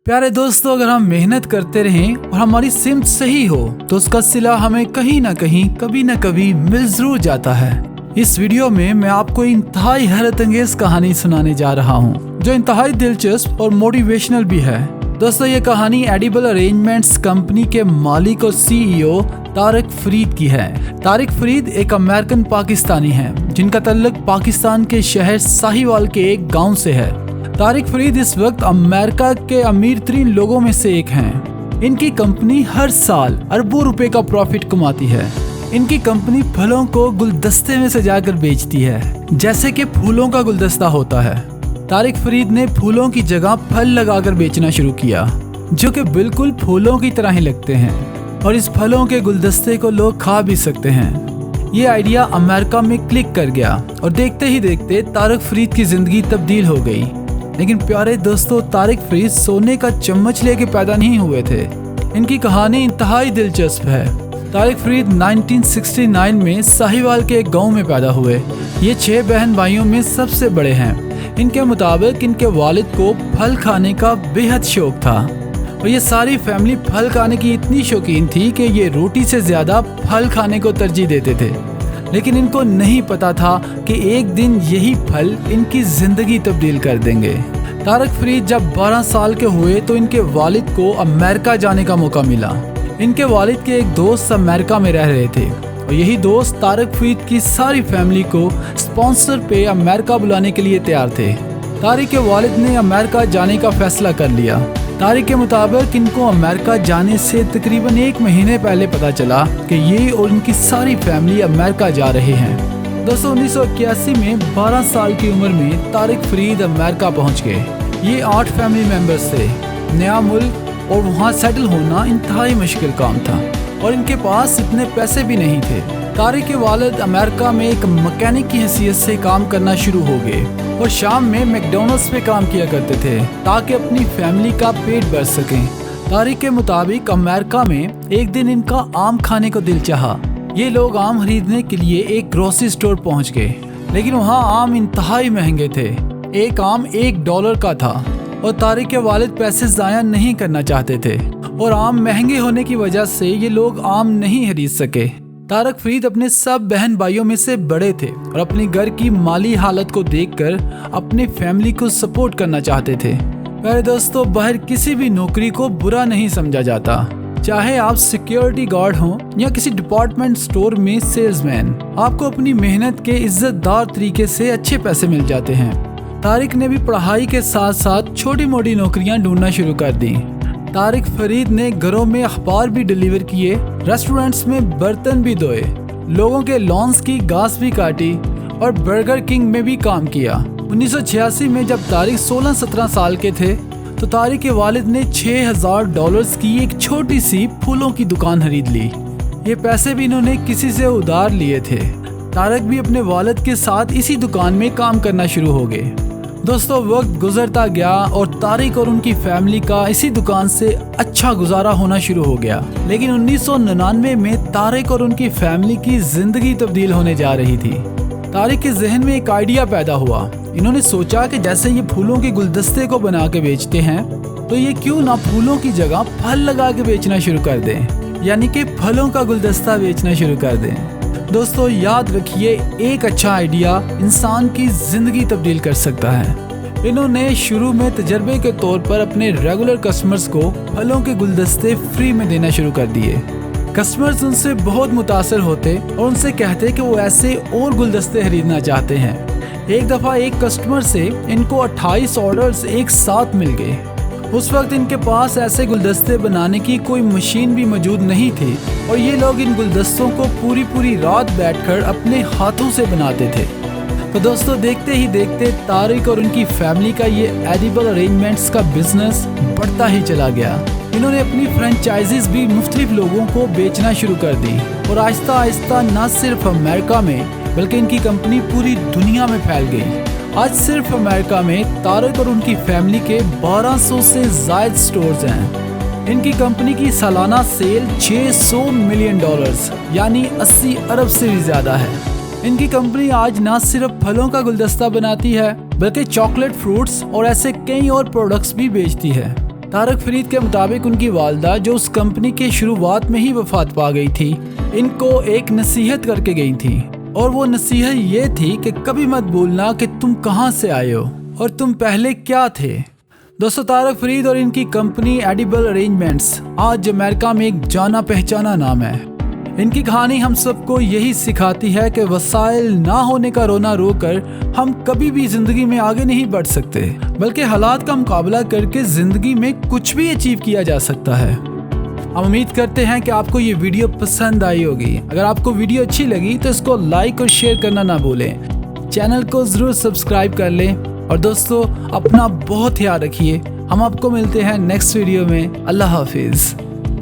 प्यारे दोस्तों, अगर हम मेहनत करते रहें और हमारी सिमत सही हो तो उसका सिला हमें कहीं ना कहीं कभी ना कभी मिल जरूर जाता है। इस वीडियो में मैं आपको इंतहाई हैरत अंगेज कहानी सुनाने जा रहा हूँ जो इंतहाई दिलचस्प और मोटिवेशनल भी है। दोस्तों, ये कहानी एडिबल अरेंजमेंट्स कंपनी के मालिक और सीईओ तारिक फरीद की है। तारिक फरीद एक अमेरिकन पाकिस्तानी हैं जिनका तल्लुक पाकिस्तान के शहर साहिवाल के एक गाँव से है। तारिक फरीद इस वक्त अमेरिका के अमीर तरीन लोगों में से एक हैं। इनकी कंपनी हर साल अरबों रुपए का प्रॉफिट कमाती है। इनकी कंपनी फलों को गुलदस्ते में सजाकर बेचती है, जैसे कि फूलों का गुलदस्ता होता है। तारिक फरीद ने फूलों की जगह फल लगाकर बेचना शुरू किया जो कि बिल्कुल फूलों की तरह ही लगते हैं और इस फलों के गुलदस्ते को लोग खा भी सकते हैं। ये आइडिया अमेरिका में क्लिक कर गया और देखते ही देखते तारिक फरीद की जिंदगी तब्दील हो गई। लेकिन प्यारे दोस्तों, तारिक फरीद सोने का चम्मच लेके पैदा नहीं हुए थे। इनकी कहानी इंतहाई दिलचस्प है। तारिक फरीद 1969 में साहिवाल के एक गांव में पैदा हुए। ये 6 बहन भाइयों में सबसे बड़े हैं। इनके मुताबिक इनके वालिद को फल खाने का बेहद शौक था और ये सारी फैमिली फल खाने की इतनी शौकीन थी कि ये रोटी से ज्यादा फल खाने को तरजीह देते थे। लेकिन इनको नहीं पता था कि एक दिन यही फल इनकी जिंदगी तब्दील कर देंगे। तारिक फरीद जब 12 साल के हुए तो इनके वालिद को अमेरिका जाने का मौका मिला। इनके वालिद के एक दोस्त अमेरिका में रह रहे थे और यही दोस्त तारिक फरीद की सारी फैमिली को स्पॉन्सर पे अमेरिका बुलाने के लिए तैयार थे। तारिक के वालिद ने अमेरिका जाने का फैसला कर लिया। तारिक के मुताबिक इनको अमेरिका जाने से तकरीबन 1 महीने पहले पता चला कि ये और इनकी सारी फैमिली अमेरिका जा रहे हैं। दोस्तों, 1981 में 12 साल की उम्र में तारिक फरीद अमेरिका पहुंच गए। ये 8 फैमिली मेंबर्स थे। नया मुल्क और वहाँ सेटल होना इंतहाई मुश्किल काम था और इनके पास इतने पैसे भी नहीं थे। तारिक के वालिद अमेरिका में एक मैकेनिक की हैसियत से काम करना शुरू हो गए और शाम में मैकडॉनल्ड्स पे काम किया करते थे ताकि अपनी फैमिली का पेट भर सकें। तारिक के मुताबिक अमेरिका में एक दिन इनका आम खाने को दिल चाहा। ये लोग आम खरीदने के लिए एक ग्रोसरी स्टोर पहुंच गए, लेकिन वहाँ आम इंतहाई महंगे थे। एक आम $1 का था और तारिक के वालिद पैसे ज़ाया नहीं करना चाहते थे और आम महंगे होने की वजह से ये लोग आम नहीं खरीद सके। तारिक फरीद अपने सब बहन भाइयों में से बड़े थे और अपनी घर की माली हालत को देखकर अपनी फैमिली को सपोर्ट करना चाहते थे। प्यारे दोस्तों, बाहर किसी भी नौकरी को बुरा नहीं समझा जाता, चाहे आप सिक्योरिटी गार्ड हों या किसी डिपार्टमेंट स्टोर में सेल्समैन। आपको अपनी मेहनत के इज्जतदार तरीके से अच्छे पैसे मिल जाते हैं। तारिक ने भी पढ़ाई के साथ साथ छोटी मोटी नौकरियां ढूंढना शुरू कर दी। तारिक फरीद ने घरों में अखबार भी डिलीवर किए, रेस्टोरेंट्स में बर्तन भी धोए, लोगों के लॉन्स की घास भी काटी और बर्गर किंग में भी काम किया। 1986 में जब तारिक 16-17 साल के थे तो तारिक के वालिद ने $6000 की एक छोटी सी फूलों की दुकान खरीद ली। ये पैसे भी इन्होंने किसी से उधार लिए थे। तारिक भी अपने वालिद के साथ इसी दुकान में काम करना शुरू हो गए। दोस्तों, वक्त गुजरता गया और तारिक और उनकी फैमिली का इसी दुकान से अच्छा गुजारा होना शुरू हो गया। लेकिन 1999 में तारिक और उनकी फैमिली की जिंदगी तब्दील होने जा रही थी। तारिक के जहन में एक आइडिया पैदा हुआ। इन्होंने सोचा कि जैसे ये फूलों के गुलदस्ते को बना के बेचते हैं तो ये क्यों ना फूलों की जगह फल लगा के बेचना शुरू कर दें, यानी कि फलों का गुलदस्ता बेचना शुरू कर दें। दोस्तों, याद रखिए, एक अच्छा आइडिया इंसान की जिंदगी तब्दील कर सकता है। इन्होंने शुरू में तजर्बे के तौर पर अपने रेगुलर कस्टमर्स को फलों के गुलदस्ते फ्री में देना शुरू कर दिए। कस्टमर्स उनसे बहुत मुतासर होते और उनसे कहते कि वो ऐसे और गुलदस्ते खरीदना चाहते हैं। एक दफ़ा एक कस्टमर से इनको 28 ऑर्डर्स एक साथ मिल गए। उस वक्त इनके पास ऐसे गुलदस्ते बनाने की कोई मशीन भी मौजूद नहीं थी और ये लोग इन गुलदस्तों को पूरी रात बैठकर अपने हाथों से बनाते थे। तो दोस्तों, देखते ही देखते तारिक और उनकी फैमिली का ये एडिबल अरेंजमेंट्स का बिजनेस बढ़ता ही चला गया। इन्होंने अपनी फ्रेंचाइजीज भी मुख्तलिफ लोगों को बेचना शुरू कर दी और आहिस्ता आहिस्ता न सिर्फ अमेरिका में बल्कि इनकी कंपनी पूरी दुनिया में फैल गई। आज सिर्फ अमेरिका में तारिक और उनकी फैमिली के 1200 से ज़ायद स्टोर्स हैं। इनकी कंपनी की सालाना सेल $600 मिलियन यानी 80 अरब से भी ज़्यादा है। इनकी कंपनी आज न सिर्फ फलों का गुलदस्ता बनाती है बल्कि चॉकलेट, फ्रूट्स और ऐसे कई और प्रोडक्ट्स भी बेचती है। तारक फरीद के मुताबिक उनकी वालदा जो उस कंपनी के शुरुआत में ही वफात पा गई थी, इनको एक नसीहत करके गई थी और वो नसीहत ये थी कि कभी मत भूलना कि तुम कहाँ से आए हो और तुम पहले क्या थे। दोस्तों, तारक फरीद और इनकी कंपनी एडिबल अरेंजमेंट्स आज अमेरिका में एक जाना पहचाना नाम है। इनकी कहानी हम सबको यही सिखाती है कि वसाइल ना होने का रोना रोकर हम कभी भी जिंदगी में आगे नहीं बढ़ सकते, बल्कि हालात का मुकाबला करके जिंदगी में कुछ भी अचीव किया जा सकता है। हम उम्मीद करते हैं कि आपको ये वीडियो पसंद आई होगी। अगर आपको वीडियो अच्छी लगी तो इसको लाइक और शेयर करना ना भूलें। चैनल को जरूर सब्सक्राइब कर लें और दोस्तों, अपना बहुत ख्याल रखिए। हम आपको मिलते हैं नेक्स्ट वीडियो में। अल्लाह हाफिज।